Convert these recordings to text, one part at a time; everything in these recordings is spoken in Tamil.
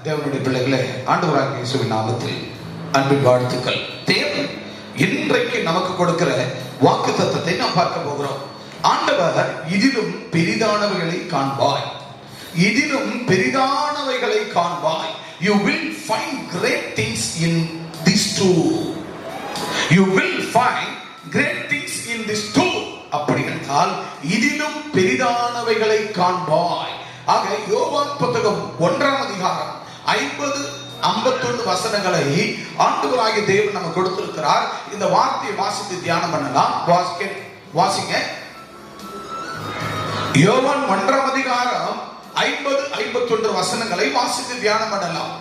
தேவனுடைய பிள்ளைகளே, ஆண்டவராகிய இயேசுவின் நாமத்தில் அன்பின் வாழ்த்துக்கள். தேவன் இன்றைக்கு நமக்கு கொடுக்கிற வாக்குத்தத்தத்தை நாம் பார்க்க போகிறோம். ஆண்டவர் இதிலும் பெரிதானவைகளை காண்பாய், இதிலும் பெரிதானவைகளை காண்பாய். You will find great things in this too. You will find great things in this too. அப்படி என்றால் இதிலும் பெரிதானவைகளை காண்பாய். ஆக யோவான் புத்தகம் 1ஆம் அதிகாரம் 50-51 வசனங்களை ஆண்டவராகிய தேவன் நமக்கு கொடுத்திருக்கிறார். இந்த வார்த்தையை வாசித்து தியானம் பண்ணலாம். வாசிங்க. யோவான் 1ஆம் அதிகாரம் 50-51 வசனங்களை வாசித்து தியானம் பண்ணலாம்.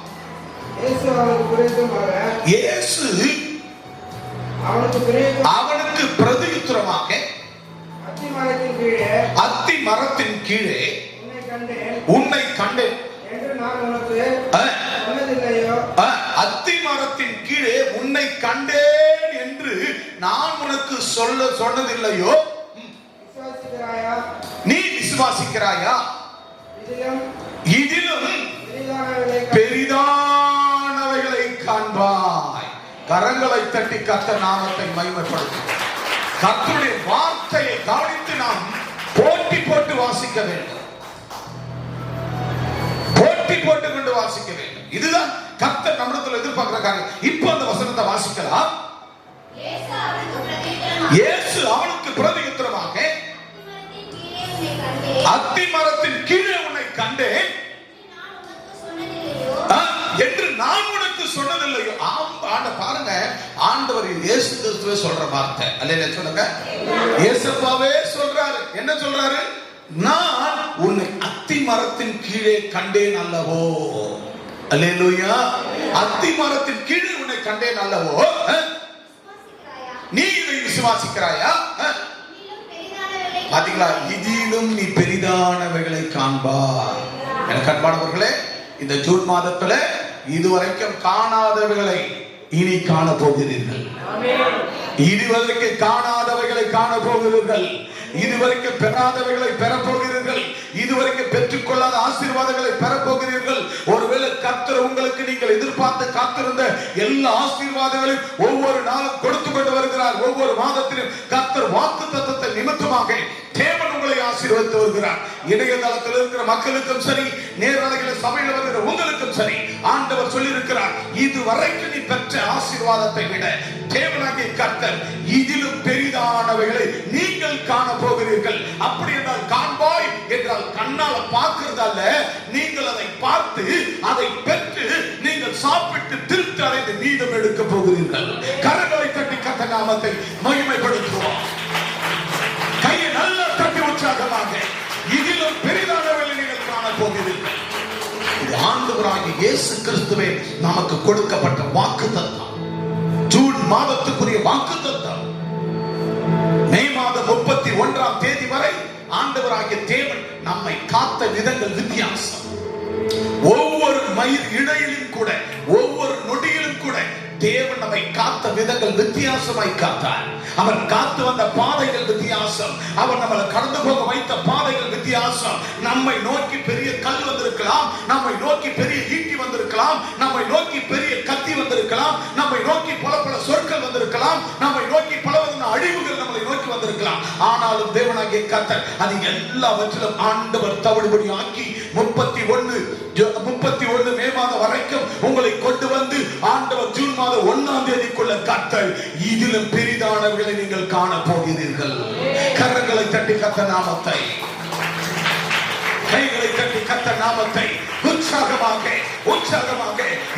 இயேசு அவனுக்கு பிரதியுத்தரமாக, அத்தி மரத்தின் கீழே உன்னை கண்டேன். அத்தி மரத்தின் கீழே உன்னை கண்டேன் என்று நான் உனக்கு சொன்னதில்லையோ? நீ விசுவாசிக்கிறாயா? இதிலும் பெரிதானவைகளை காண்பாய். கரங்களை தட்டி கர்த்தர் நாமத்தை மகிமைப்படுத்தும். கர்த்தருடைய வார்த்தையை கவனித்து நாம் போட்டி போட்டு வாசிக்க வேண்டும். போட்டி போட்டு கொண்டு வாசிக்க வேண்டும். இதுதான் கர்த்தர் நம்மிடத்தில் எதிர்பார்க்கிற காரியம். இப்போ அந்த வசனத்தை வாசிக்கலாம். இயேசு அவனுக்கு பிரதியுத்தரமாக, அத்தி மரத்தின் கீழே உன்னை கண்டேன் என்று நான் உனக்கு சொன்னதில்லையோ? பாருங்க, ஆண்டவர் இயேசு கிறிஸ்துவே சொல்ற வார்த்தை. அல்லேலூயா சொல்லுங்க. இயேசுவாவே சொல்றாரு. என்ன சொல்றாரு? நான் உன்னை அத்தி மரத்தின் கீழே கண்டேன் அல்லவோ? அல்லேலூயா. அத்தி மரத்தின் கீழே உன்னை கண்டேன் அல்லவோ? நீ இதை விசுவாசிக்கிறாயா? பாத்தீங்களா? இதிலும் நீ பெரிதானவைகளை காண்பாய். எனக்கு அன்பானவர்களே, இந்த ஜூன் மாதத்துல இதுவரைக்கும் காணாதவைகளை இனி காண போகிறீர்கள். இதுவரைக்கும் காணாதவைகளை காண போகிறீர்கள். இதுவரைக்கும் பெறாதவைகளை பெறப்போகிறீர்கள். இதுவரைக்கும் பெற்றுக்கொள்ளாத ஆசீர்வாதங்களை பெறப்போகிறீர்கள். ஒருவேளை கர்த்தர் உங்களுக்கு நீங்கள் எதிர்பார்த்து காத்திருந்த எல்லா ஆசீர்வாதங்களையும் ஒவ்வொரு நாளும் கொடுத்து கொண்டு வருகிறார். ஒவ்வொரு மாதத்திலும் கர்த்தர் வாக்குத்தத்தத்தை நிமித்தமாக தேவன் உங்களை ஆசீர்வதித்து வருகிறார். இணையதளத்தில் இருக்கிற மக்களுக்கும் சரி, நேரலையில் சபையில் வருகிற உங்களுக்கும் சரி, ஆண்டவர் சொல்லி இருக்கிறார், இதுவரைக்கும் நீ பெற்ற ஆசீர்வாதத்தை விட தேவனாகிய கர்த்தர் இதிலும் பெரிதானவைகளை நீங்கள் காண போகிறீர்கள். அப்படி என்றால் காண்பாய் என்றால் கண்ணால பார்க்கிறதல்ல, நீங்கள் அதை பார்த்து அதை பெற்று நீங்கள் சாப்பிட்டு திருப்தி அடைந்து மீதம் எடுக்க போகிறீர்கள். கரங்களை தட்டி கர்த்தர் நாமத்தை மகிமைப்படுத்துவோம். கையை நல்லா தட்டி உற்சாகமாக, இதிலும் பெரிதானவைகளை நீங்கள் காண போகிறீர்கள். இது ஆண்டவராகிய இயேசு கிறிஸ்துவே நமக்கு கொடுக்கப்பட்ட வாக்குத்தத்தம். ஜூன் மாதத்துக்குரிய வாக்குத்தத்தம். மே மாதம் 31ஆம் தேதி வரை ஆண்டவராகிய தேவன் நம்மை காத்த விதங்கள் வித்தியாசம். ஒவ்வொரு மயிர் இடையிலும் கூட, ஒவ்வொரு நொடியிலும் கூட தேவன் நம்மை காத்த விதங்கள் வித்தியாசமாய் காத்தார். அவர் காத்து வந்த பாதைகள் வித்தியாசம். அவர் நம்மளை கடந்து போக வைத்த பாதைகள் வித்தியாசம். நம்மை நோக்கி பெரிய கல் வந்திருக்கலாம், நம்மை நோக்கி பெரிய ஈட்டி வந்திருக்கலாம், நம்மை நோக்கி பெரிய கத்தி வந்திருக்கலாம், நம்மை நோக்கி பல பல சொற்கள் வந்திருக்கலாம், நம்மை நோக்கி பலவிதமான அழிவுகள் நம்மளை நோக்கி வந்திருக்கலாம். ஆனாலும் தேவனாகிய கர்த்தர் அது எல்லாவற்றிலும் ஆண்டவர் தவிடுபடி ஆக்கி 31 மே மாதம் வரைக்கும் உங்களை கொண்டு வந்து ஆண்டவர் ஜூன் மாதம் 1ஆம் தேதிக்குள்ள கர்த்தர் இதிலும் பெரிதானவைகளை நீங்கள் காண போகிறீர்கள். கரங்களை தட்டி கர்த்தர் நாமத்தை, கைகளை தட்டி கர்த்தர் நாமத்தை உற்சாகமாக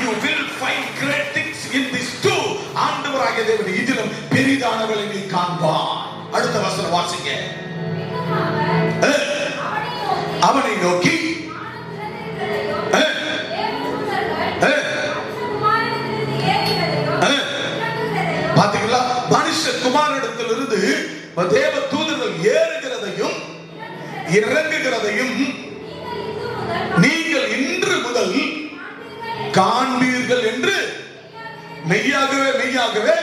you will find great things in this too. ஆண்டவராகிய தேவன் இதிலும் பெரிதானவைகளை நீ காண்பாய். அடுத்த வசனம் வாசிங்க. அவனை நோக்கி பாத்தீங்களா, மனுஷகுமாரனிடத்திலிருந்து தேவ தூதர்கள் ஏறுகிறதையும் இறங்குகிறதையும் நீங்கள் இன்று முதல் காண்பீர்கள் என்று மெய்யாகவே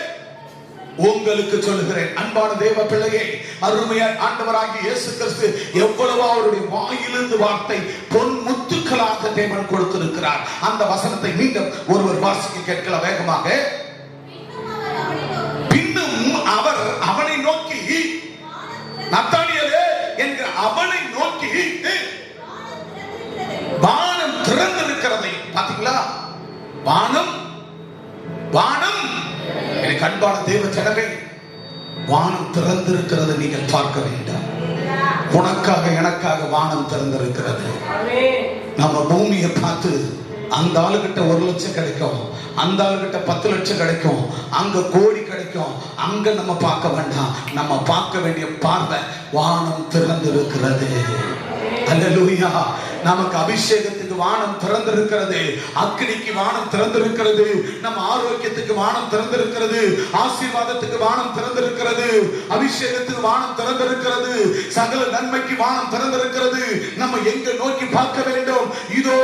உங்களுக்கு சொல்லுகிறேன், அன்பான தேவ பிள்ளையே, அருமையாய் ஆண்டவராகிய இயேசு கிறிஸ்து எவ்வளவு அவருடைய வாயிலிருந்து வார்த்தை பொன் முத்துக்களாக தேவன் கொடுத்திருக்கிறார். அந்த வசனத்தை மீண்டும் ஒருவர் வாசிக்க கேட்கலாம் வேகமாக. பின்னும் அவர் அவனை நோக்கி, நத்தானியேலே என்கிற அவனை நோக்கி, வானம் திறந்திருக்கிறதை பாத்தீங்களா? வானம் வானம் எனக்கு அன்பான தேவ ஜனமே, வானம் திறந்திருக்கிறது நீங்கள் பார்க்க வேண்டாம். உனக்காக எனக்காக வானம் திறந்திருக்கிறது. நம்ம பூமியை பார்த்து அந்த ஆளுகிட்ட 1 லட்சம் கிடைக்கும், அந்த ஆளுகிட்ட 10 லட்சம் கிடைக்கும், அங்க கோடி கிடைக்கும், அங்க நம்ம பார்க்க வேண்டாம். நம்ம பார்க்க வேண்டிய பார்வை வானம் திறந்திருக்கிறது. அல்லேலூயா. நமக்கு அபிஷேகத்துக்கு வானம் திறந்திருக்கிறது, அக்னிக்கு வானம் திறந்திருக்கிறது, நம்ம ஆரோக்கியத்துக்கு வானம் திறந்திருக்கிறது, ஆசீர்வாதத்துக்கு வானம் திறந்திருக்கிறது, அபிஷேகத்துக்கு வானம் திறந்திருக்கிறது, சகல நன்மைக்கு வானம் திறந்திருக்கிறது. நம்ம எங்க நோக்கி பார்க்க வேண்டும்? இதோ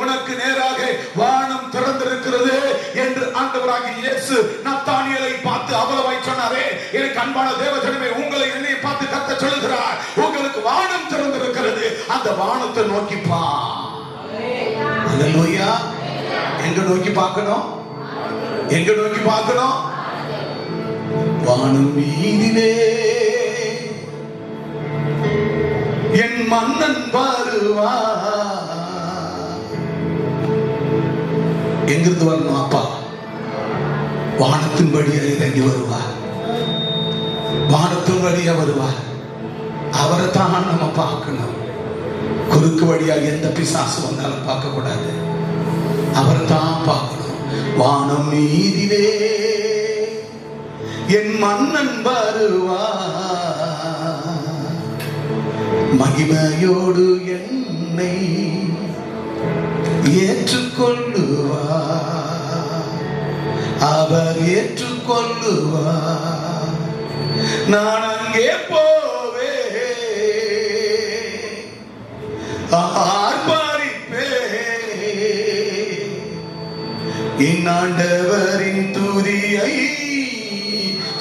உனக்கு நேராக வானம் திறந்திருக்கிறது என்று ஆண்டவராகிய இயேசு நத்தானியேலை பார்த்து அவ்வளவாய் சொன்னாரே. எனக்கு அன்பான தேவஜனமே, உங்களை என்னை பார்த்து கர்த்தர் சொல்லுகிறார், உங்களுக்கு வானம் திறந்திருக்கிறது, அந்த வானத்தை நோக்கி பா. அல்லேலூயா. எங்க நோக்கி பார்க்கணும்? எங்க நோக்கி பார்க்கணும்? வானம் மீதிலே என் மன்னன் வருவா. எங்கிருந்து வரணும்? அப்பா வானத்தின் வழியா இறங்கி வருவார், வானத்தின் வழியா வருவார். அவரை தான் நம்ம பார்க்கணும். குறுக்கு வழியா எந்த பிசாசு வந்தாலும் பார்க்க கூடாது, அவரை தான் பார்க்கணும். வானம் மீதிலே என் மன்னன் வருவா, மகிமையோடு என்னை ஏற்றுக்கொள்ளுவா, அவர் ஏற்றுக்கொள்ளுவா. நான் அங்கே போவே ஆர்ப்பரிப்பே, என் ஆண்டவரின் துதியை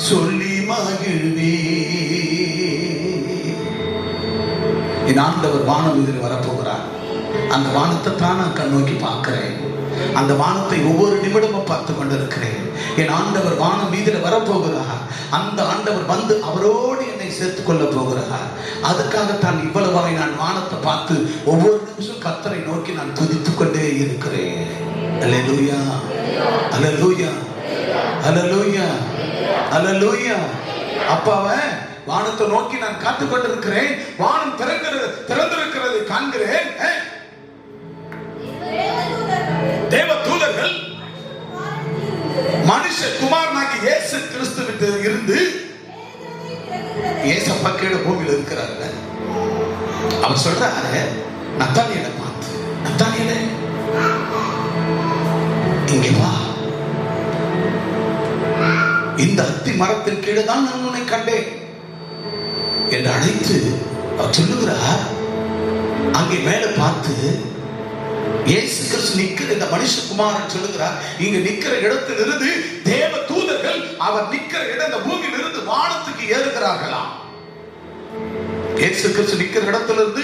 சொல்லி மகிழ்வே. என் ஆண்டவர் வானம் இதில் வரப்போகிறார். அந்த வானத்தை தான் நான் கண் நோக்கி பார்க்கிறேன். அந்த வானத்தை ஒவ்வொரு நிமிடமும் பார்த்து கொண்டிருக்கிறேன். என் ஆண்டவர் வானம் மீதில் வரப்போகிறார். அந்த ஆண்டவர் வந்து அவரோடு என்னை சேர்த்துக் கொள்ள போகிறார். அதுக்காகத்தான் இவ்வளவாய் நான் வானத்தை பார்த்து ஒவ்வொரு நிமிஷம் கர்த்தரை நோக்கி நான் துதித்துக் கொண்டே இருக்கிறேன். அல்லேலூயா, அல்லேலூயா, அல்லேலூயா, அல்லேலூயா. அப்பாவை வானத்தை நோக்கி நான் காத்துக் கொண்டிருக்கிறேன். வானம் திறந்திருக்கிறது காண்கிறேன். தேவ தூதர்கள் மனுஷகுமாரனாகிய இயேசு கிறிஸ்துவிற்கு இருந்து ஏசப்பா கீழே பூமியில் இருக்கிறாங்க. அவர் சொல்றாரு, நத்தானியேலை பார்த்து, நத்தானியேலே இங்கே வா, இந்த அத்தி மரத்தின் கீழே தான் நான் உன்னை கண்டேன் என்று அழைத்து அவர் சொல்லுகிறார். அங்கே மேல பார்த்து இயேசு கிறிஸ்து நிக்கிற இந்த மனுஷகுமாரன் சொல்லுகிறார், இங்க நிக்கிற இடத்தில் இருந்து தேவ தூதர்கள் அவர் நிக்கிற இடம் இந்த பூமியில் இருந்து வானத்துக்கு ஏறுகிறார்களாம். இயேசு கிறிஸ்து நிக்கிற இடத்திலிருந்து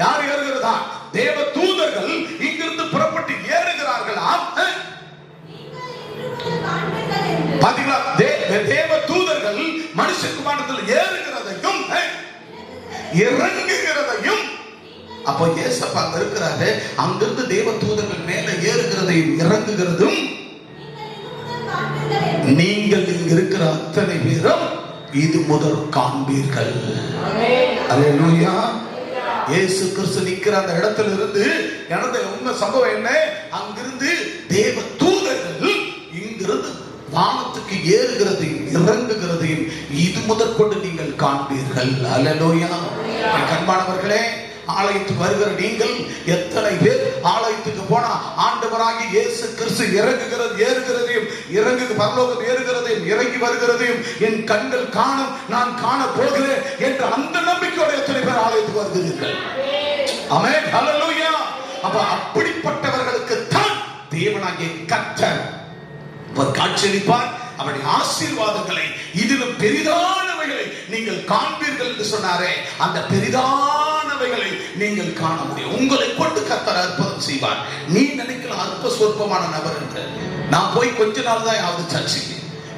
யார் ஏறுகிறதா? தேவ தூதர்கள் இங்கிருந்து புறப்பட்டு ஏறுகிறார்களாம். பாத்தீங்களா? தேவ தூதர்கள் மனுஷகுமாரத்தில் ஏறுகிறதையும் இறங்குகிறதையும். அப்போ ஏசப்பா அங்க இருக்கிறாரு, அங்கிருந்து தேவ தூதர்கள் மேல ஏறுகிறதையும் இறங்குகிறதும் நீங்கள் இங்க இருக்கிற அத்தனை பேரும் இது முதல் காண்பீர்கள். அல்லேலூயா. இயேசு கிறிஸ்து நிக்கிற அந்த இடத்துல இருந்து எனது உண்மை சம்பவம் என்ன? அங்கிருந்து தேவ தூதர்கள் இங்கிருந்து வானத்துக்கு ஏறுகிறதையும் இறங்குகிறதையும் இது முதற்கொண்டு நீங்கள் காண்பீர்கள். அல்லேலூயா. அன்பானவர்களே, ஆலயத்துக்கு வருகிற நீங்கள் எத்தனை பேர் ஆலயத்துக்கு போனா ஆண்டவராகிய இயேசு கிறிஸ்து ஏறுகிறதையும் பரலோகம் ஏறுகிறதையும் இறங்கி வருகிறதையும் என் கண்கள் காணும், நான் காண போகிறேன் என்ற அந்த நம்பிக்கையோட எத்தனை பேர் ஆலயத்துக்கு வருகிறீர்கள்? ஆமென், ஹல்லேலூயா. அப்ப அப்படிப்பட்டவர்களுக்கு தான் தேவனாகிய கர்த்தர் காட்சியளிப்பார். அவருடைய ஆசீர்வாதங்களை இதிலும் பெரிதானவைகளை நீங்கள் காண்பீர்கள் என்று சொன்னாரே, அந்த பெரிதானவைகளை நீங்கள் காண முடியும். உங்களை கொண்டு கர்த்தர் அற்புதம் செய்வார். நீ நினைக்கலாம் அற்ப சொற்பமான நபர் என்று. நான் போய் கொஞ்ச நாள் தான் யாவது சர்ச்சைக்கு,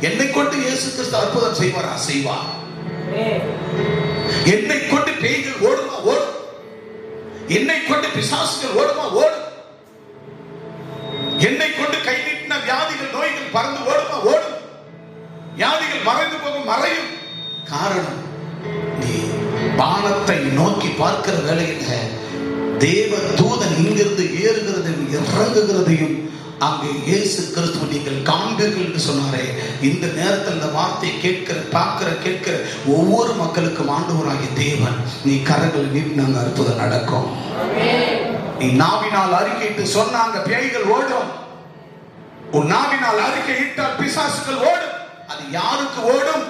என்னை கொண்டு இயேசு கிறிஸ்து அற்புதம் செய்வாரா? செய்வார். என்னை கொண்டு பேய்கள் ஓடுமா? ஓடும். என்னை கொண்டு பிசாசுகள் ஓடுமா? ஓடும். என்னை கொண்டு கை நீட்டின வியாதிகள் நோய்கள் பறந்து ஓடுமா? ஓடும். வியாதிகள் மறைந்து போகும், மறையும். காரணம், நீ வானத்தை நோக்கி பார்க்கிற வேளையில தேவ தூதன் இங்கிருந்து ஏறுகிறதையும் இறங்குகிறதையும் அங்கே இயேசு கிறிஸ்துவை நீங்கள் காண்பீர்கள் என்று சொன்னாரே. இந்த நேரத்தில் இந்த வார்த்தையை கேட்கிற ஒவ்வொரு மக்களுக்கும் ஆண்டவராகிய தேவன், நீ கரங்களை நீட்டினாங்க, அற்புதம் நடக்கும். நீ நாவினால் அறிக்கையிட்டு சொன்னாங்க, பேய்கள் ஓடும். உன் நாவினால் அறிக்கையிட்டால் பிசாசுகள் ஓடும். அது யாருக்கு ஓடும்?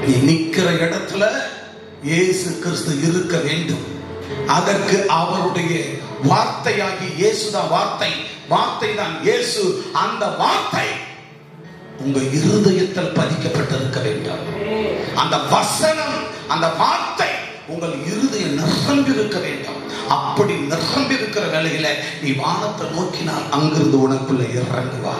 நீ நிக்கிற இடத்துல இயேசு கிறிஸ்து இருக்க வேண்டும். அதற்கு அவருடைய வார்த்தையாகி இயேசுதான் வார்த்தை, வார்த்தை தான் இயேசு. அந்த வார்த்தை உங்க இருதயத்தில் பதிக்கப்பட்டிருக்க வேண்டும். அந்த வசனம், அந்த வார்த்தை உங்கள் இருதயம் நிரம்பி இருக்க வேண்டும். அப்படி நிரம்பி இருக்கிற வேளையில நீ வானத்தை நோக்கினால் அங்கிருந்து உனக்குள்ள இறங்குவா.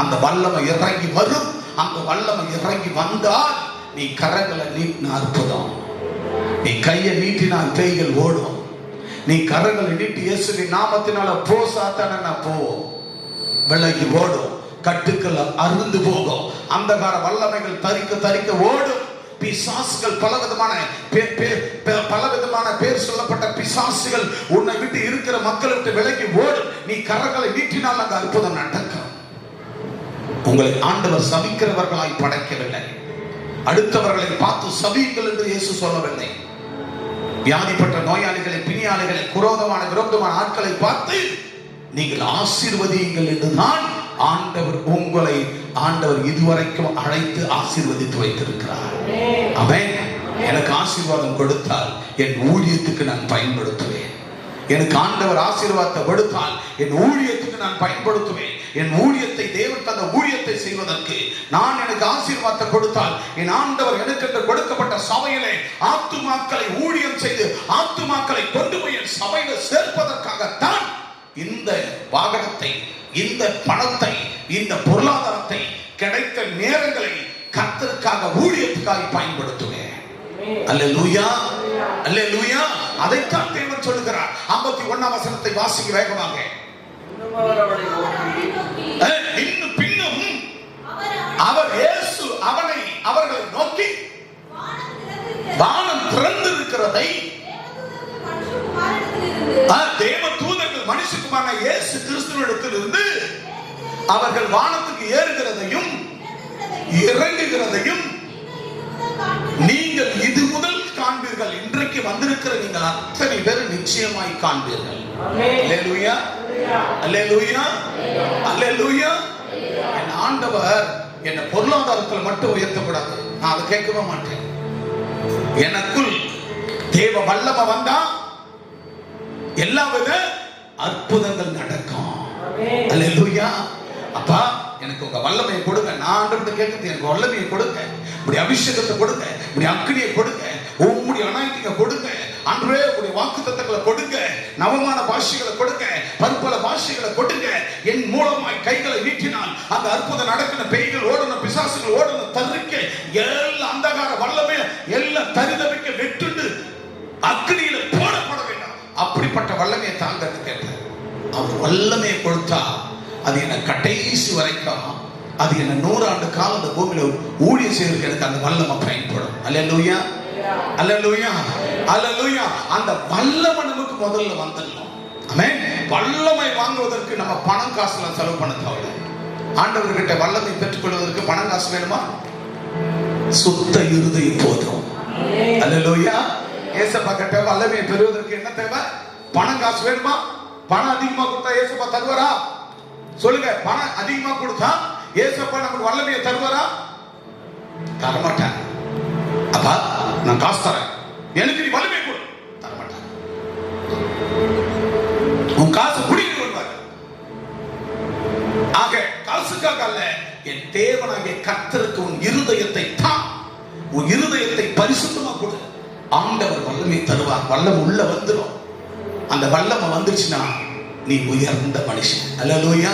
அந்த வல்லமை இறங்கி வரும். அந்த வல்லமை இறங்கி வந்தால் நீ கரங்களை நீட்டின அற்புதம். நீ கையை நீட்டினால் பேய்கள் ஓடும். நீ கரங்களை நீட்டி இயேசுவின் நாமத்தினால போ சாத்தான போ, விலகி ஓடும். கட்டுக்கள் அருந்து போகும். அந்தகார வல்லமைகள் தரிக்க ஓடும். பிசாசுகள் பலவிதமான பேர் சொல்லப்பட்ட பிசாசுகள் உன்னை விட்டு இருக்கிற மக்களை விட்டு விலகி ஓடும். நீ கரங்களை நீட்டினால் அந்த அற்புதம் நடக்கும். உங்களை ஆண்டவர் சபிக்கிறவர்களாய் படைக்கவில்லை. அடுத்தவர்களை பார்த்து சபியுங்கள் என்று இயேசு சொல்லவில்லை. வியாதிப்பட்ட நோயாளிகளை, பிணியாளிகளை, விரோதமான ஆட்களை பார்த்து நீங்கள் ஆசீர்வதியுங்கள் என்றுதான் ஆண்டவர் இதுவரைக்கும் அழைத்து ஆசீர்வதித்து வைத்திருக்கிறார். ஆமென். எனக்கு ஆசீர்வாதம் கொடுத்தால் என் ஊழியத்துக்கு நான் பயன்படுத்துவேன். எனக்கு ஆண்டவர் ஆசீர்வாதத்தை கொடுத்தால் என் ஊழியத்துக்கு நான் பயன்படுத்துவேன். என் ஊழியத்தை, தேவன் தந்த ஊழியத்தை செய்வதற்கு நான் எனக்கு ஆசீர்வாதத்தை கொடுத்தால் என் ஆண்டவர் எனக்கு கொடுக்கப்பட்ட சபையிலே ஆத்துமாக்களை ஊழியம் செய்து ஆத்துமாக்களை கொண்டு போய் என் சபையில சேர்ப்பதற்காகத்தான் இந்த வாகனத்தை, இந்த பணத்தை, இந்த பொருளாதாரத்தை, கிடைத்த நேரங்களை கர்த்தருக்காக ஊழியத்துக்காக பயன்படுத்துவேன். அல்லேலூயா, அல்லேலூயா. அதைத்தான் தேவன் சொல்லுகிறார். 51ஆம் வசனத்தை வாசிக்க வேகமாக. இன்னும் பின்னும் அவர் இயேசு அவர்களை நோக்கி, வானம் திறந்திருக்கிறதை, தேவ தூதர்கள் மனுஷகுமாரனாகிய இயேசு கிறிஸ்துவிடத்திலிருந்து அவர்கள் வானத்துக்கு ஏறுகிறதையும் இறங்குகிறதையும் நீங்கள் இது முதல் காண்பீர்கள். இன்றைக்கு வந்திருக்கிற நீங்கள் அத்தனை பேர் நிச்சயமாய் காண்பீர்கள். அல்லேலூயா, அல்லேலூயா, அல்லேலூயா. என் ஆண்டவர் என்ன பொருளாதாரத்தில் மட்டும் உயர்த்தக்கூடாது, நான் அதை கேட்கவே மாட்டேன். எனக்குள் தேவ வல்லமை வந்தா எல்லா வித அற்புதங்கள் நடக்கும். அல்லேலூயா. அப்பா, எனக்கு உங்க வல்லமையை கொடுங்க. நான் ஆண்டவர்கிட்ட கேட்கிறது, எனக்கு வல்லமையை கொடுங்க, உங்களுடைய அபிஷேகத்தை கொடுங்க, உங்களுடைய அக்கினியை கொடுங்க, உங்களுடைய அனாயிட்டிங்க கொடுங்க. அன்றே உங்களுடைய வாக்குத்தத்தங்களை கொடுங்க, நவமான பாஷைகளை கொடுங்க, பற்பல பாஷைகளை கொடுங்க. என் மூலமாய் கைகளை நீட்டினால் அந்த அற்புதம் நடக்கணும். பேய்கள் ஓடணும், பிசாசுகள் ஓடணும், தரிக்க எல்லா அந்தகார வல்லமை எல்லாம் தரிதவிக்க வெட்டுண்டு அக்கினியில போடப்பட வேண்டும். அப்படிப்பட்ட வல்லமையை தாங்க கேட்டேன். அவர் வல்லமையை கொடுத்தா அது என்ன கடைசி வரைக்கும், அது என்ன 100 ஆண்டு காலம் அந்த பூமியில ஊழியம் செய்வதற்கு எனக்கு அந்த வல்லமை பயன்படும். அல்லேலூயா, அல்லேலூயா, அல்லேலூயா. அந்த வல்லமை நமக்கு முதல்ல வந்துடணும். ஆமென். வல்லமை வாங்குவதற்கு நம்ம பணம் காசுலாம் செலவு பண்ண தேவையில்லை. ஆண்டவர்கிட்ட வல்லமை பெற்றுக்கொள்வதற்கு பணம் காசு வேணுமா? சுத்த இருதயம் போதும். அல்லேலூயா. ஏசப்பா கிட்ட வல்லமையை பெறுவதற்கு என்ன தேவை? பணம் காசு வேணுமா? பணம் அதிகமா கொடுத்தா ஏசப்பா தருவாரா? சொல்லுங்க. பணம் அதிகமா கொடுத்தா ஏசப்பா நமக்கு வல்லமையை தருவாரா? தரமாட்டார். அப்பா, நான் காசு தரேன், எனக்கு நீ வல்லமையை கொடு, தரமாட்டார். உன் காசு குடிக்க வருவார். ஆக காசுக்காக அல்ல, தேவனாகிய கர்த்தருக்கு உன் இருதயத்தை தான், உன் இருதயத்தை பரிசுத்தமா கொடு. ஆண்டவர் வல்லமை தருவார். வல்லம் உள்ள வந்துடும். அந்த வல்லமை வந்துச்சுன்னா நீ உயர்ந்த மனுஷன். அல்லேலூயா.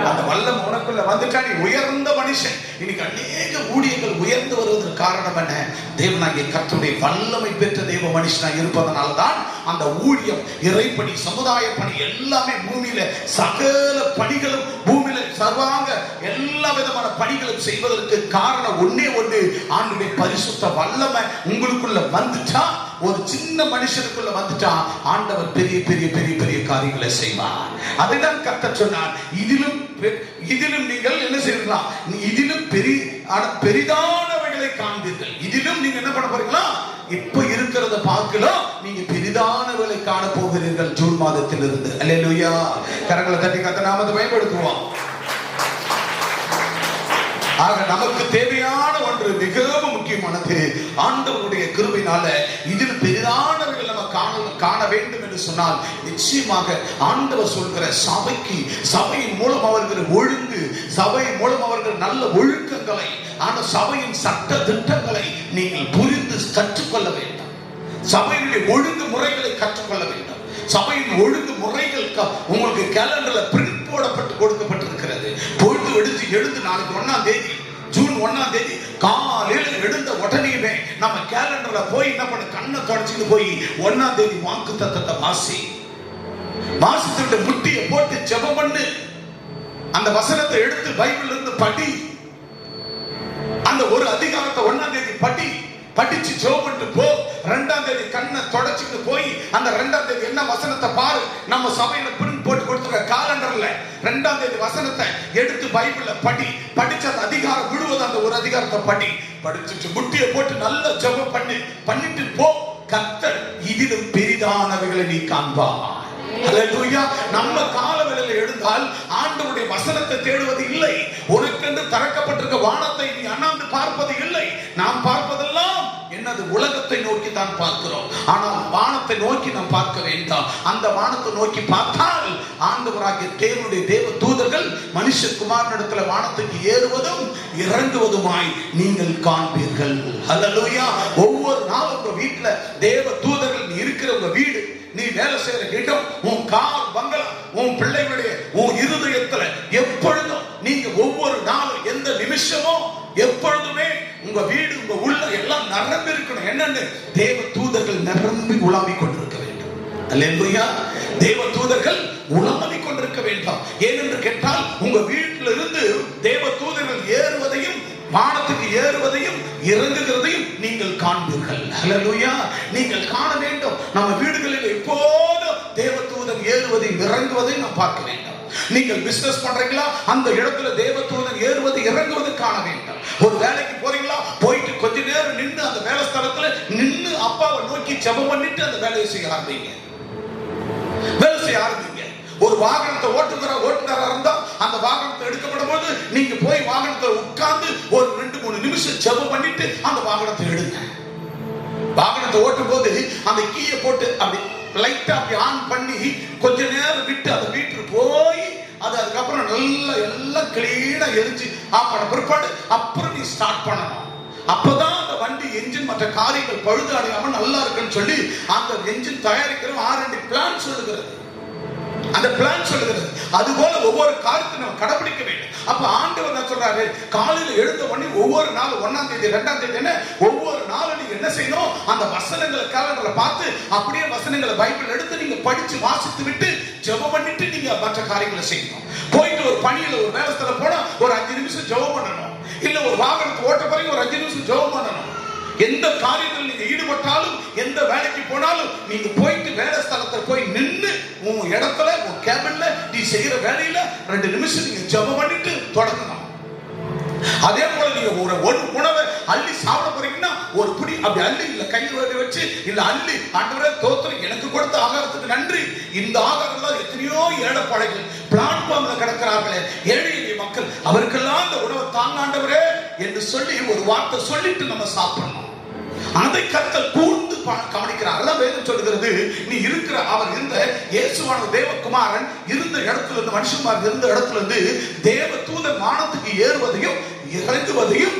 அந்த வல்லம் உனக்குள்ள வந்துட்டா நீ உயர்ந்த மனுஷன். இன்னைக்கு அநேக ஊழியர்கள் உயர்ந்து வருவதற்கு காரணம் என்ன? தேவனாகிய கர்த்தருடைய வல்லமை பெற்ற தேவ மனுஷனாக இருப்பதனால தான் அந்த ஊழியம், இறைப்பணி, சமுதாய பணி எல்லாமே பூமியில சகல பணிகளும் பூமியில சர்வாங்க எல்லா விதமான பணிகளும் செய்வதற்கு காரணம் ஒன்னே ஒன்று, ஆண்டுடைய பரிசுத்த வல்லமை உங்களுக்குள்ள வந்துட்டா, ஒரு சின்ன மனுஷனுக்குள்ள வந்துட்டா ஆண்டவர் பெரிய பெரிய பெரிய பெரிய காரியங்களை செய்வார். அதைதான் கர்த்தர் சொன்னார், இதிலும் நீங்கள் என்ன செய்யலாம், இதிலும் பெரிதானவைகளை காண்பீர்கள். இதிலும் நீங்க என்ன பண்ண போறீங்களா? இப்ப இருக்கிறத பார்க்கலாம், நீங்க பெரிதானவைகளை காண போகிறீர்கள் ஜூன் மாதத்தில் இருந்து. அல்லேலூயா. கரங்களை தட்டி கர்த்தர் நாமத்தை பயன்படுத்துவோம். ஆக நமக்கு தேவையான ஒன்று, மிகவும் முக்கியமானது, ஆண்டவருடைய கிருபையினால இதில் பெரிதானவர்கள் நம்ம காண வேண்டும் என்று சொன்னால், நிச்சயமாக ஆண்டவர் சொல்கிற சபைக்கு, சபையின் மூலம் அவர்கள் ஒழுங்கு, சபையின் மூலம் அவர்கள் நல்ல ஒழுக்கங்களை, ஆனால் சபையின் சட்ட திட்டங்களை நீங்கள் புரிந்து கற்றுக்கொள்ள வேண்டும். சபையினுடைய ஒழுங்கு முறைகளை கற்றுக்கொள்ள வேண்டும். சபையின் ஒழுங்கு முறைகள் உங்களுக்கு கேலண்டர்ல பிரிண்ட் போடப்பட்டு கொடுக்கப்பட்டிருக்கிறது. பொழுது எழுந்து நாளைக்கு 1ஆம் தேதி, ஜூன் 1ஆம் தேதி காலையில் எழுந்த உடனே நம்ம கேலண்டர்ல போய் என்ன பண்ண, கண்ணை தொடச்சிட்டு போய் 1ஆம் தேதி வாக்கு தத்தத்தை வாசித்துட்டு முட்டியை போட்டு ஜெபம் பண்ணு. அந்த வசனத்தை எடுத்து பைபிள்ல இருந்து படி. அந்த ஒரு அதிகாரத்தை 1ஆம் தேதி படிச்சு ஜெபம் பண்ணிட்டு போ. 2ஆம் தேதி கண்ணை தொடச்சிட்டு போய் அந்த 2ஆம் தேதி என்ன வசனத்தை பாரு. நம்ம சபையில பிரிண்ட் போட்டு கொடுத்துருக்க காலண்டர்ல 2ஆம் தேதி வசனத்தை எடுத்து பைபிள்ல படிச்ச அந்த அதிகாரம் முழுவதும் அந்த ஒரு அதிகாரத்தை படிச்சுட்டு முட்டியை போட்டு நல்ல ஜெபம் பண்ணிட்டு போ. கர்த்தர் இதிலும் பெரிதானவைகளை நீ காண்பார். அல்லேலூயா. நம்ம காலவெளியில் எழுந்தால் ஆண்டவருடைய வசனத்தை தேடுவது இல்லை. உனக்கென்று திறக்கப்பட்டிருக்க வானத்தை நீ அண்ணாந்து பார்ப்பது இல்லை. நாம் பார்ப்பதெல்லாம் என்னது, உலகத்தை நோக்கி தான் பார்க்கிறோம். ஆனால் வானத்தை நோக்கி நாம் பார்க்க வேண்டாம். அந்த வானத்தை நோக்கி பார்த்தால் ஆண்டவராகிய தேவனுடைய தேவ தூதர்கள் மனுஷகுமாரனிடத்தில் வானத்துக்கு ஏறுவதும் இறங்குவதுமாய் நீங்கள் காண்பீர்கள். அல்லேலூயா. ஒவ்வொரு நாளும் உங்க வீட்டுல தேவ தூதர்கள், நீ இருக்கிற உங்க வீடு, நீ வேலை செய்யற இடம், உன் கார், பங்களா, உன் பிள்ளைகளுடைய உன் இருதயத்துல எப்பொழுதும் நீங்க ஒவ்வொரு நாளும் எந்த நிமிஷமும் எப்பொழுதுமே உங்க வீடு, உங்க உள்ள எல்லாம் நிரம்பி இருக்கணும். என்னன்னு, தேவ தூதர்கள் நிரம்பி உலாவிக் கொண்டிருக்க வேண்டும். அல்லேலூயா. தேவ தூதர்கள் உலாவிக் கொண்டிருக்க வேண்டும். ஏனென்று கேட்டால் உங்க வீட்டில இருந்து தேவ தூதர்கள் ஏறுவதையும் வானத்துக்கு ஏறுவதையும் இறங்குகிறதையும் நீங்கள் காண்பீர்கள். அல்லேலூயா. நீங்கள் காண வேண்டும். நம்ம வீடுகளில் எப்போதும் தேவதூதன் ஏறுவதையும் இறங்குவதையும் நாம் பார்க்க வேண்டும். நீங்கள் பிசினஸ் பண்றீங்களா, அந்த இடத்துல தேவதூதன் ஏறுவது இறங்குவது காண வேண்டும். ஒரு வேலைக்கு போறீங்களா, போயிட்டு கொஞ்ச நேரம் நின்று அந்த வேலை ஸ்தலத்துல நின்று அப்பாவை நோக்கி ஜெபம் பண்ணிட்டு அந்த வேலையை செய்ய ஆரம்பிங்க. வேலை செய்ய ஆரம்பிங்க. ஒரு வாகனத்தை ஓட்டுநரா இருந்தா அந்த வாகனத்தை எடுக்கப்படும் போது நீங்க போய் வாகனத்தை உட்கார்ந்து ஒரு 2-3 நிமிஷம் ஜெபம் பண்ணிட்டு அந்த வாகனத்தை எடுங்க. வாகனத்தை ஓட்டும் போது அந்த கீயை போட்டு அப்படி லைட்டா அப்படி ஆன் பண்ணி கொஞ்ச நேரம் விட்டு அந்த வீட்டுக்கு போய் அதுக்கப்புறம் நல்லா எல்லாம் கிளீனா எரிஞ்சு ஆஃப் பண்ண பிற்பாடு அப்புறம் நீ ஸ்டார்ட் பண்ணணும். அப்பதான் அந்த வண்டி என்ஜின் மற்ற காரியங்கள் பழுது அடையாம நல்லா இருக்குன்னு சொல்லி அந்த என்ஜின் தயாரிக்கிற R&D பிளான் சொல்லுகிறது. அந்த பிளான் சொல்லுகிறது. அதுபோல ஒவ்வொரு காரியத்தை நம்ம கடைபிடிக்க வேண்டும். அப்ப ஆண்டவர் என்ன சொல்றாரு, காலையில எழுந்த உடனே ஒவ்வொரு நாள் 1ஆம் தேதி 2ஆம் தேதி என்ன ஒவ்வொரு நாளும் நீங்க என்ன செய்யணும், அந்த வசனங்களை கேலண்டர்ல பார்த்து அப்படியே வசனங்களை பைபிள் எடுத்து நீங்க படிச்சு வாசித்து விட்டு ஜெபம் பண்ணிட்டு நீங்க மற்ற காரியங்களை செய்யணும். போயிட்டு ஒரு பணியில ஒரு வேலை ஸ்தலம் போனா ஒரு 5 நிமிஷம் ஜெபம் பண்ணணும். இல்ல ஒரு வாகனத்தை ஓட்ட போறீங்க ஒரு 5 நிமிஷம் ஜெபம் பண்ணணும். எந்த காரியத்தில் நீங்க ஈடுபட்டாலும் எந்த வேலைக்கு போனாலும் நீங்க போயிட்டு வேலை ஸ்தலத்துல போய் நின்று உங்க இடத்துல உங்க கேபின்ல நீ செய்யற வேலையில 2 நிமிஷம் நீங்க ஜெபம் பண்ணிட்டு தொடங்கணும். அதே போல நீங்க ஒரு உணவை அள்ளி சாப்பிட போறீங்கன்னா ஒரு புடி அப்படி அள்ளி இல்ல கையில வச்சு இல்ல அள்ளி, ஆண்டவரே தோத்திரம், எனக்கு கொடுத்த ஆகாரத்துக்கு நன்றி. இந்த ஆகாரம் எத்தனையோ ஏழைப்பாளைகள் பிளாட்ஃபார்ம்ல கிடக்கிறார்களே, ஏழை மக்கள், அவருக்கெல்லாம் இந்த உணவை தாங்க ஆண்டவரே என்று சொல்லி ஒரு வார்த்தை சொல்லிட்டு நம்ம சாப்பிடணும். அதை கர்த்தர் கூர்ந்து கவனிக்கிறார். அதான் வேதம் சொல்லுகிறது, நீ இருக்கிற அவர் இருந்த இயேசுவான தேவகுமாரன் இருந்த இடத்துல இருந்து, மனுஷன்மார் இருந்த இடத்துல இருந்து தேவ தூதன் வானத்துக்கு ஏறுவதையும் இறங்குவதையும்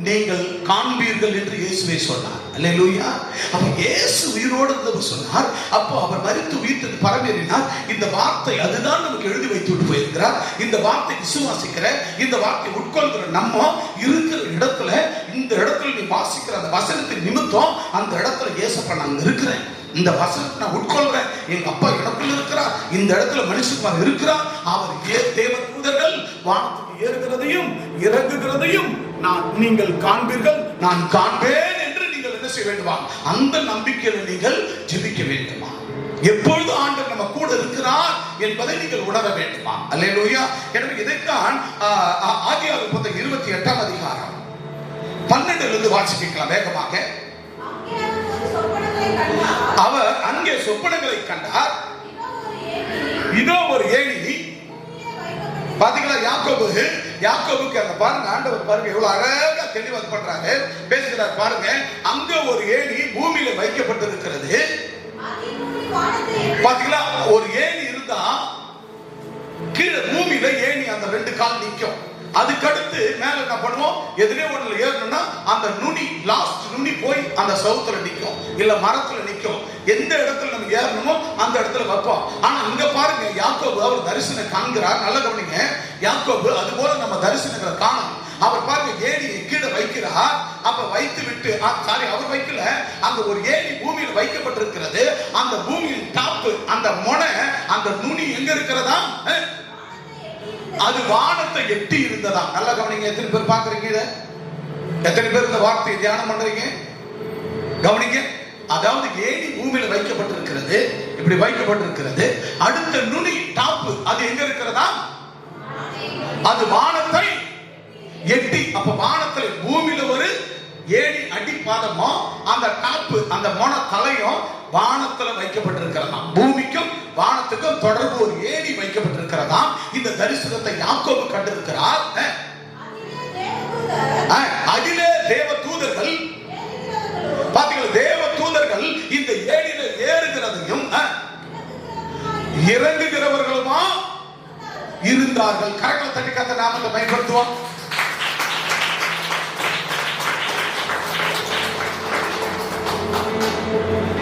நீங்கள் காண்பீர்கள் என்று இயேசுவே சொன்னார். அல்லேலூயா. அப்ப இயேசு உயிரோடு இருந்தவர் சொன்னார். அப்போ அவர் மரித்து உயிர்த்து பரமேறினார். இந்த வார்த்தை அதுதான் நமக்கு எழுதி வைத்து விட்டு போயிருக்கிறார். இந்த வார்த்தை விசுவாசிக்கிற, இந்த வார்த்தை உட்கொள்கிற நம்ம இருக்கிற இடத்துல, இந்த இடத்துல நீ வாசிக்கிற அந்த வசனத்தின் நிமித்தம் அந்த இடத்துல இயேசப்பா நான் இருக்கிறேன், இந்த வசனத்தை நான் உட்கொள்றேன், எங்க அப்பா எனக்குள்ள இருக்கிறார், இந்த இடத்துல மனுஷன் இருக்கிறார், அவர் தேவ தூதர்கள் வானத்துக்கு ஏறுகிறதையும் இறங்குகிறதையும் நீங்கள் காண்பீர்கள், நான் காண்பேன் என்று நீங்கள் என்ன செய்ய வேண்டுமா? அந்த நம்பிக்கையில் நீங்கள் ஜெபிக்க வேண்டுமா? எப்பொழுது ஆண்டவர் நம்ம கூட இருக்கிறார் என்பதை நீங்கள் உணர வேண்டுமா? அல்லேலூயா. எனவே இதைத்தான் ஆதியாகமம் புத்தகம் 28ஆம் அதிகாரம் 12 இருந்து வாசிக்கலாம் வேகமாக. அவர் அங்கே சொப்பனங்களை கண்டார். இதோ ஒரு ஏணி. பாத்தீங்களா? யாக்கோபுக்கு அங்க பாருங்க, ஆண்டவர் பாருங்க எவ்வளவு அழகா தெளிவா பண்றாங்க, பேசுகிறார் பாருங்க. அங்க ஒரு ஏணி பூமியில வைக்கப்பட்டிருக்கிறது. பாத்தீங்களா? ஒரு ஏணி இருந்தா கீழே பூமியில ஏணி அந்த 2 கால் நிக்கும். அதுக்கடுத்து மேல என்ன பண்ணுவோம்? எதிரே ஒண்ணுல ஏறணும்னா அந்த நுனி, லாஸ்ட் நுனி போய் அந்த சவுத்துல நிக்கும், இல்ல மரத்துல நிக்கும். எந்த இடத்துல நம்ம ஏறணுமோ அந்த இடத்துல வைப்போம். ஆனா இங்க பாருங்க, யாக்கோபு அவர் தரிசனம் காண்கிறார். நல்ல கவனிங்க, யாக்கோபு அது போல நம்ம தரிசனங்களை காணும். அவர் பாருங்க ஏணியை கீழே வைக்கிறார். அப்ப வைத்து விட்டு அவர் வைக்கல, அங்க ஒரு ஏணி பூமியில் வைக்கப்பட்டிருக்கிறது. அந்த பூமியின் டாப்பு, அந்த மொனை, அந்த நுனி எங்க இருக்கிறதா? அது வானத்தை எட்டி இருந்ததா. நல்லா கவனிங்க. எத்தனை பேர் பாக்குறீங்க இத? எத்தனை பேர் இந்த வார்த்தையை தியானம் பண்றீங்க? கவனிங்க. அதாவது ஏணி பூமியில வைக்கப்பட்டிருக்கிறது, இப்படி வைக்கப்பட்டிருக்கிறது. அடுத்த நுனி டாப்பு அது எங்க இருக்கிறதா? அது வானத்தை எட்டி. அப்ப வானத்துல பூமியில ஒரு ஏணி அடி பாதமோ, அந்த டாப்பு, அந்த மொன தலையும் வானத்துல வைக்கப்பட்டிருக்கிறதாம். பூமிக்கும் வானத்துக்கும் தொடர்பு ஒரு ஏணி வைக்கப்பட்டிருக்கிறதாம். இந்த தரிசனத்தை யாக்கோபு கண்டிருக்கிறார். அதிலே தேவ தூதர்கள், பாத்தீங்களா? தேவ தூதர்கள் இந்த ஏணியில ஏறுகிறதையும் இறங்குகிறவர்களுமா இருந்தார்கள். கரங்களை தட்டி கத்த நாமத்தை பயன்படுத்துவோம்.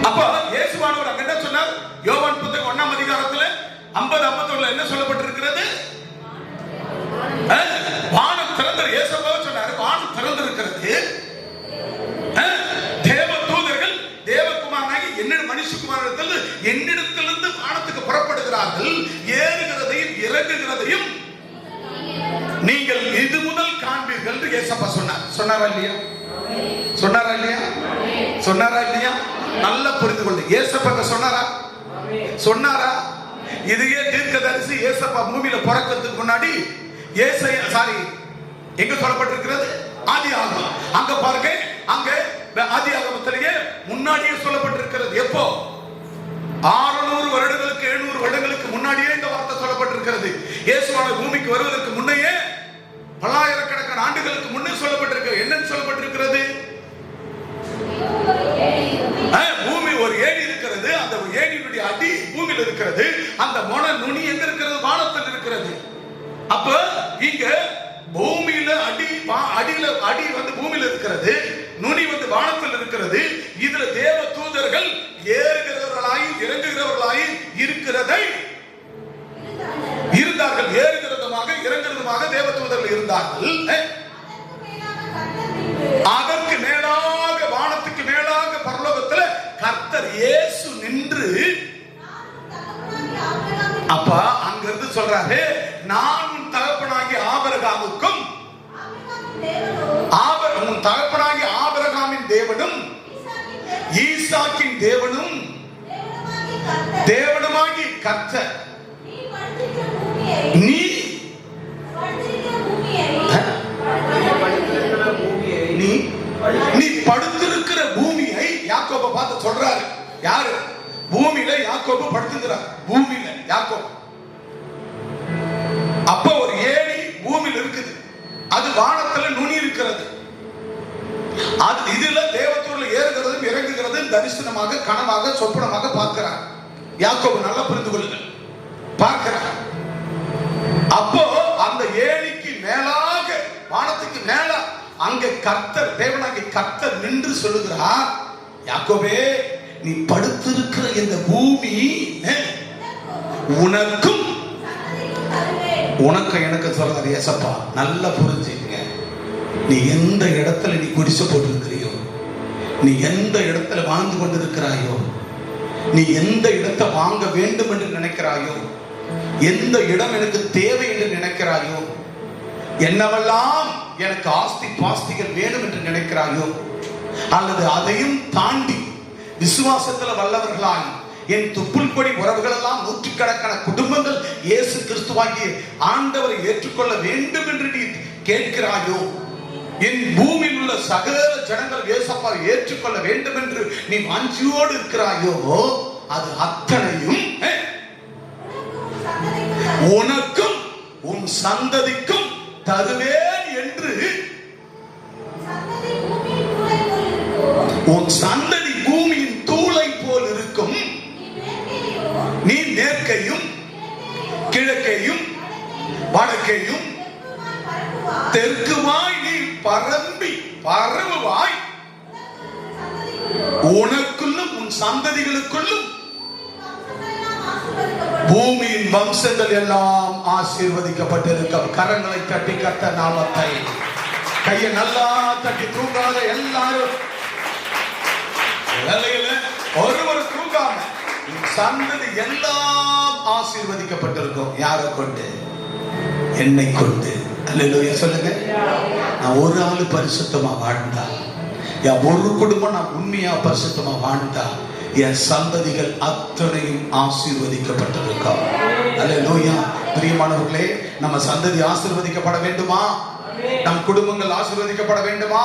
அப்ப இயேசுவானவர் அங்க என்ன சொன்னார்? யோவான் புத்தகம் 1ஆம் அதிகாரத்துல 50-51 என்ன சொல்லப்பட்டிருக்கிறது? வானம் திறந்து, இயேசுவா சொன்னாரு, வானம் திறந்து இருக்கிறது. தேவ தூதர்கள் தேவகுமாரனாகி மனுஷகுமாரத்தில் என்னிடத்திலிருந்து வானத்துக்கு புறப்படுகிறார்கள். ஏறுகிறதையும் இறங்குகிறதையும் நீங்கள் இது முதல் காண்பீர்கள் என்று இயேசுவா சொன்னார். சொன்னாரா இல்லையா? சொன்னாரா இல்லையா? சொன்னாரா இல்லையா? நல்லா புரிந்து கொள்ள. இயேசுப்பா சொன்னாரா? சொன்னாரா? இதுவே தீர்க்கதரிசி இயேசுப்பா பூமியில பிறக்கிறதுக்கு முன்னாடி எங்க சொல்லப்பட்டிருக்கிறது? ஆதியாகமம். அங்க பாருங்க, அங்க ஆதியாகமத்திலேயே முன்னாடியே சொல்லப்பட்டிருக்கிறது. எப்போ? 600 வருடங்களுக்கு 700 வருடங்களுக்கு முன்னாடியே இந்த வார்த்தை சொல்லப்பட்டிருக்கிறது. இயேசுவான பூமிக்கு வருவதற்கு முன்னையே பல்லாயிரக்கணக்கான ஆண்டுகளுக்கு முன்னே சொல்லப்பட்டிருக்கிறது. என்னன்னு சொல்லப்பட்டிருக்கிறது? பூமி ஒரு ஏணி இருக்கிறது. அந்த ஏணியினுடைய அடி பூமியில் இருக்கிறது. அந்த மொன நுனி எங்க இருக்கிறது? வானத்தில் இருக்கிறது. அப்ப இங்க பூமியில அடி வந்து பூமியில இருக்கிறது, நுனி வந்து வானத்தில் இருக்கிறது. இதுல தேவ தூதர்கள் ஏறுகிறவர்களாய் இறங்குகிறவர்களாய் இருக்கிறதை இருந்தார்கள். ஏறுகிறதுமாக இறங்குறதுமாக தேவ தூதர்கள் இருந்தார்கள். அதற்கு மேலாக, வானத்துக்கு மேலாக பரலோகத்துல கர்த்தர் இயேசு நின்று, அப்ப அங்க இருந்து சொல்றாரு, நான் உன் தகப்பனாகி ஆபிரகாமுக்கும், உன் தகப்பனாகி ஆபிரகாமின் தேவனும் ஈசாக்கின் தேவனும் தேவனுமாகி கர்த்தர், நீ படுத்திருக்கிற பூமியை யாக்கோபை பார்த்து சொல்றாரு. யாரு? பூமியில யாக்கோபு படுத்துக்கிறார். பூமியில யாக்கோபு. அப்ப ஒரு ஏணி பூமியில இருக்குது, அது வானத்துல நுனி இருக்கிறது. அது இதுல தேவத்தூர்ல ஏறுகிறதும் இறங்குகிறதும் மீண்டும் தரிசனமாக, கனவாக, சொப்பனமாக பார்க்கிறார். யாக்கோபு நல்லா புரிந்து கொள்ளுங்கள், பார்க்கிறார். அப்போ அந்த ஏணிக்கு மேலாக, வானத்துக்கு மேல அங்க கர்த்தர், தேவனாகிய கர்த்தர் நின்று சொல்லுகிறார், யாக்கோபே, நீ படுத்திருக்கிற இந்த பூமி உனக்கும் உனக்கு எனக்கு சொல்றாரு ஏசப்பா. நல்லா புரிஞ்சுங்க, நீ எந்த இடத்துல நீ குடிசை போட்டிருக்கிறியோ, நீ எந்த இடத்துல வாழ்ந்து கொண்டிருக்கிறாயோ, நீ எந்த இடத்தை வாங்க வேண்டும் என்று நினைக்கிறாயோ, எந்த இடம் எனக்கு தேவை என்று நினைக்கிறாயோ, என்னவெல்லாம் எனக்கு ஆஸ்தி பாஸ்திகள் வேணும் என்று நினைக்கிறாயோ, அல்லது அதையும் தாண்டி விசுவாசத்துல வல்லவர்களாய் என் துப்புள் கொடி உறவுகள் எல்லாம் நூற்றுக்கணக்கான குடும்பங்கள் இயேசு கிறிஸ்துவாகிய ஆண்டவரை ஏற்றுக்கொள்ள வேண்டும் என்று நீ கேட்கிறாயோ, என் பூமியில் உள்ள சகல ஜனங்கள் இயேசுவை ஏற்றுக்கொள்ள வேண்டும் என்று நீ வாஞ்சியோடு இருக்கிறாயோ, அது அத்தனையும் உனக்கும் உன் சந்ததிக்கும் தருவேன் என்று. உன் சந்ததி பூமியின் தூளை போல் இருக்கும். நீ மேற்கையும் கிழக்கையும் வடக்கையும் தெற்குமாய் நீ பரம்பி பரவுவாய். உனக்குள்ளும் உன் சந்ததிகளுக்குள்ளும் பூமியின் வம்சங்கள் எல்லாம் ஆசீர்வதிக்கப்பட்டிருக்கும். கரங்களை தட்டி கர்த்தர் நாமத்தை, கையை நல்லா தட்டி தூங்காத எல்லாரும் ஒருவர் தூங்காம, சந்ததி எல்லாம் ஆசீர்வதிக்கப்பட்டிருக்கும். யாரை கொண்டு? என்னை கொண்டு. அல்லேலூயா சொல்லுங்க. நான் ஒரு ஆளு பரிசுத்தமா வாழ்ந்தா, என் ஒரு குடும்பம் நான் உண்மையா பரிசுத்தமா வாழ்ந்தா, என் சந்ததிகள் அத்தனையும் ஆசீர்வதிக்கப்பட்டிருக்கும். அல்லேலூயா. பிரியமானவர்களே, நம்ம சந்ததி ஆசீர்வதிக்கப்பட வேண்டுமா? நம் குடும்பங்கள் ஆசீர்வதிக்கப்பட வேண்டுமா?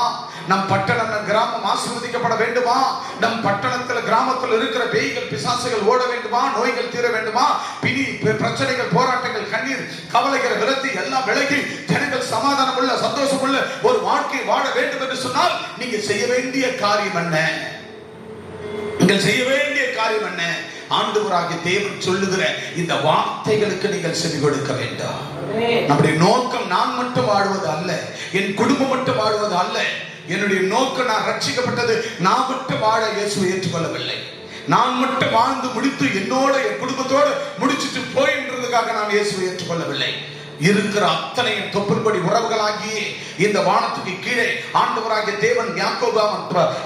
நம் பட்டணம், கிராமம் ஆசீர்வதிக்கப்பட வேண்டுமா? நம் பட்டணத்தில் கிராமத்தில் இருக்கிற பேய்கள் பிசாசுகள் ஓட வேண்டுமா? நோய்கள் தீர வேண்டுமா? பிணி பிரச்சனைகள், போராட்டங்கள், கண்ணீர், கவலைகள், விரக்தி எல்லாம் விலகி ஜனங்கள் சமாதானம் உள்ள, சந்தோஷம் உள்ள ஒரு வாழ்க்கை வாழ வேண்டும் என்று சொன்னால் நீங்க செய்ய வேண்டிய காரியம் என்ன? நீங்கள் செய்ய வேண்டிய காரியம் என்ன? ஆண்டவராகிய தேவன் சொல்லுகிற இந்த வார்த்தைகளுக்கு நீங்கள் செவி கொடுக்க வேண்டும். நம்முடைய நோக்கம் நான் மட்டும் வாழ்வது அல்ல, என் குடும்பம் மட்டும் வாழ்வது அல்ல. என்னுடைய நோக்கம், நான் ரட்சிக்கப்பட்டது நான் மட்டும் வாழ இயேசுவை ஏற்றுக்கொள்ளவில்லை. நான் மட்டும் வாழ்ந்து முடித்து என்னோட என் குடும்பத்தோடு முடிச்சுட்டு போயின்றதுக்காக நான் இயேசுவை ஏற்றுக்கொள்ளவில்லை. இருக்கிற அத்தனை தொப்புள்படி உறவுகளாகி இந்த வானத்துக்கு கீழே ஆண்டவராகிய தேவன் யாக்கோபு அவன்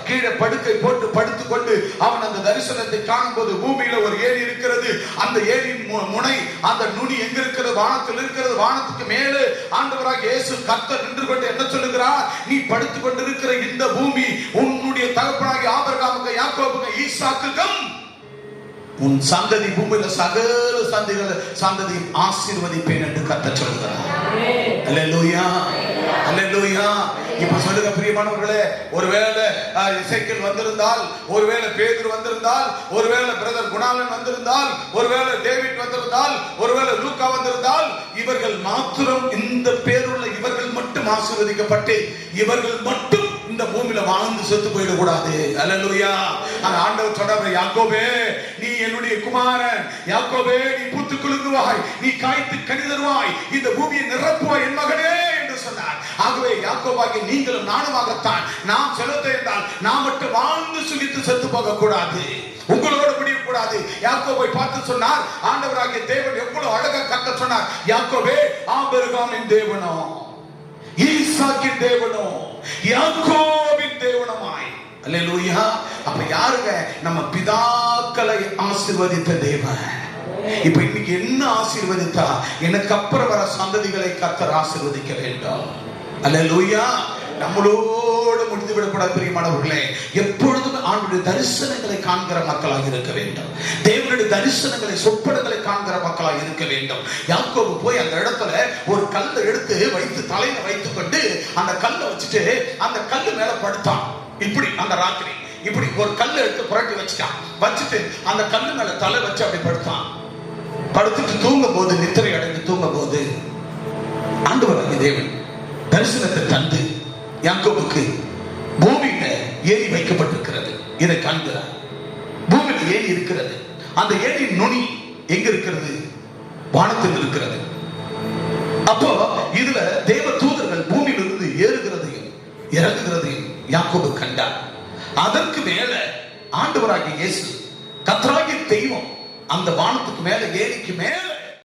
கீழே படுக்கை போட்டு படுத்துக் கொண்டு அவன் அந்த தரிசனத்தை காணும் போது பூமியில ஒரு ஏரி இருக்கிறது. அந்த ஏரியின் முனை, அந்த நுனி எங்க இருக்கிறது? வானத்தில் இருக்கிறது. வானத்துக்கு மேலே ஆண்டவராகிய இயேசு கர்த்தர் நின்று கொண்டு என்ன சொல்லுகிறார்? நீ படுத்துக் கொண்டிருக்கிற இந்த பூமி உன்னுடைய தகப்பனாகிய ஆபிரகாமுக்கு, யாக்கோபுக்கு, ஈசாக்குக்கும் உன் சந்ததி பூமியில சகல சந்ததி ஆசீர்வதிப்பேன் என்று கர்த்தர் சொல்கிறார். அல்லேலூயா, அல்லேலூயா. இப்ப சொல்லுங்க பிரியமானவர்களே, ஒருவேளை இசைக்கேல் வந்திருந்தால், ஒருவேளை பேதுரு வந்திருந்தால், ஒருவேளை பிரதர் குணாலன் வந்திருந்தால், ஒருவேளை டேவிட் வந்திருந்தால், ஒருவேளை லூக்கா வந்திருந்தால், இவர்கள் மாத்திரம், இந்த பேருள்ள இவர்கள் மட்டும் ஆசீர்வதிக்கப்பட்டு இவர்கள் மட்டும் இந்த பூமியில வாழ்ந்து செத்து போயிடக்கூடாது. அல்லேலூயா. ஆண்டவர் சொல்றாரு, யாக்கோபே நீ என்னுடைய குமாரன், யாக்கோபே நீ பூத்து குலுங்குவாய், நீ காய்த்து கனி தருவாய், இந்த பூமியை நிரப்புவாய் என் மகனே என்று சொன்னார். ஆகவே யாக்கோபாகிய நீங்களும் நானுமாகத்தான் நாம் செலுத்த என்றால் நாம் மட்டும் வாழ்ந்து சுகித்து செத்து போக கூடாது, உங்களோடு முடியக்கூடாது. யாக்கோபை பார்த்து சொன்னார் ஆண்டவராகிய தேவன், எவ்வளவு அழகா கர்த்தர் சொன்னார், யாக்கோபே ஆபிரகாமின் தேவனோ, ஈசாக்கின் தேவனோ, யாக்கோபின் தேவனுமாய். அல்லேலூயா. அப்ப யாருங்க? நம்ம பிதாக்களை ஆசீர்வதித்த தேவன். இப்ப இன்னைக்கு என்ன ஆசீர்வதித்தா? எனக்கு அப்புறம் வர சந்ததிகளை கர்த்தர் ஆசீர்வதிக்க வேண்டும். அல்லேலூயா. நம்மளோடு முடிந்து விடக்கூடாது பிரியமானவர்களே. எப்பொழுதும் ஆண்டுடைய தரிசனங்களை காண்கிற மக்களாக இருக்க வேண்டும். தேவனுடைய தரிசனங்களை, சொப்பனங்களை காண்கிற மக்களாக இருக்க வேண்டும். யாக்கோபு போய் அந்த இடத்துல ஒரு கல்லை எடுத்து வைத்து தலையில வைத்துக் கொண்டு அந்த கல்லை வச்சுட்டு அந்த கல்லு மேல படுத்தான். இப்படி அந்த ராத்திரி இப்படி ஒரு கல்லை எடுத்து புரட்டி வச்சுட்டான். வச்சுட்டு அந்த கல்லு மேல தலை வச்சு அப்படி படுத்தான். படுத்துட்டு தூங்கும் போது, நித்திரை அடைந்து தூங்கும் போது ஆண்டவராகிய தேவன் தரிசனத்தை தந்து யாக்கோபுக்கு பூமியில ஏறி வைக்கப்பட்டிருக்கிறது. இதை காண்கிறார். பூமியில் ஏணி இருக்கிறது. அந்த ஏணியின் நுனி எங்க இருக்கிறது? வானத்தில் இருக்கிறது. அப்போ இதுல தேவ தூதர்கள் பூமியிலிருந்து ஏறுகிறதையும் இறங்குகிறதையும் யாக்கோபு கண்டார். அதற்கு மேல ஆண்டவராகிய இயேசு, கர்த்தராகிய தெய்வம் அந்த வானத்துக்கு மேல ஏணிக்கு மேல